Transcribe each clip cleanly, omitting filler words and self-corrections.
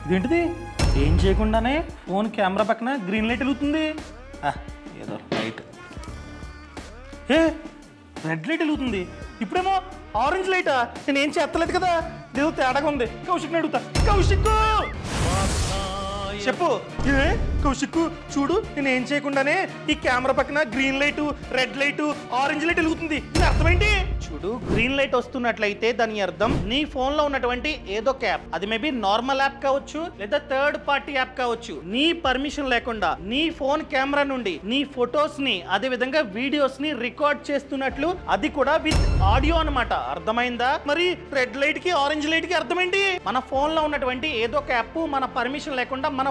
ఇదేంటిది ఏం చేయకుండానే ఫోన్ కెమెరా పక్కన గ్రీన్ లైట్ వెలుగుతుంది. ఏదో లైట్ ఏ రెడ్ లైట్ వెలుగుతుంది. ఇప్పుడేమో ఆరెంజ్ లైటా? నేను ఏం చేస్తలేదు కదా, ఏదో తేడాగా ఉంది. కౌశిక్ని అడుగుతా. కౌశిక్ చెప్పు. ఇదే కౌశిక్ చూడు, నేను ఏం చేయకుండానే ఈ కెమెరా పక్కన green light, red light, orange light వెలుగుతుంది. ఇది అర్థమేంటి? చూడు, గ్రీన్ లైట్ వస్తున్నట్లయితే దాని అర్థం నీ ఫోన్ లో ఉన్నటువంటి ఏదో ఒక యాప్, అది మేబీ నార్మల్ యాప్ కావచ్చు లేదా థర్డ్ పార్టీ యాప్ కావచ్చు, నీ పర్మిషన్ లేకుండా నీ ఫోన్ కెమెరా నుండి నీ ఫొటోస్ ని అదే విధంగా వీడియోస్ ని రికార్డ్ చేస్తున్నట్లు, అది కూడా విత్ ఆడియో అన్నమాట. అర్థమైందా? మరి రెడ్ లైట్ కి ఆరెంజ్ లైట్ కి అర్థమేంటి? మన ఫోన్ లో ఉన్నటువంటి ఏదో ఒక యాప్ మన పర్మిషన్ లేకుండా మన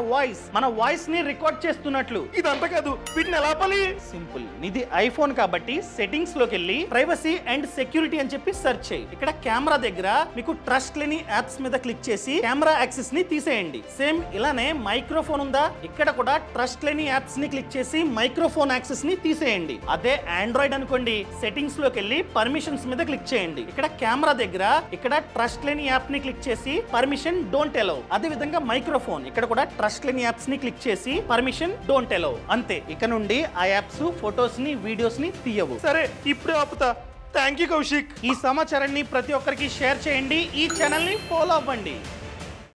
వాయిస్ ని రికార్డ్ చేస్తున్నట్లు. ఇదంతా కాదు, వీటిని ఎలా ఆపాలి? సింపుల్. ఇది ఐఫోన్ కాబట్టి సెట్టింగ్స్ లోకి వెళ్ళి ప్రైవసీ అండ్ సెక్యూరిటీ అని చెప్పి సెర్చ్ చేయి. ఇక్కడ కెమెరా దగ్గర మీకు ట్రస్ట్ లేని యాప్స్ మీద క్లిక్ చేసి కెమెరా యాక్సెస్ ని తీసేయండి. సేమ్ ఇలానే మైక్రోఫోన్ ఉందా, ఇక్కడ కూడా ట్రస్ట్ లేని యాప్స్ ని క్లిక్ చేసి మైక్రోఫోన్ యాక్సెస్ ని తీసేయండి. అదే ఆండ్రాయిడ్ అనుకోండి, సెట్టింగ్స్ లోకి వెళ్ళి పర్మిషన్స్ మీద క్లిక్ చేయండి. ఇక్కడ కెమెరా దగ్గర ఇక్కడ ట్రస్ట్ లేని యాప్ ని క్లిక్ చేసి పర్మిషన్ డోంట్ అలౌ. అదే విధంగా మైక్రోఫోన్ ఇక్కడ కూడా ట్రస్ట్ లేని యాప్స్ ని క్లిక్ చేసి పర్మిషన్ డోంట్ అలౌ. అంతే, ఇక నుండి ఆ యాప్స్ ఫొటోస్ ని వీడియోస్ ని తీయవు. సరే, ఇప్పుడే ఆపుతా. Thank you Kaushik. ఈ సమాచారాన్ని ప్రతి ఒక్కరికి షేర్ చేయండి. ఈ ఛానల్ ని ఫాలో అవ్వండి.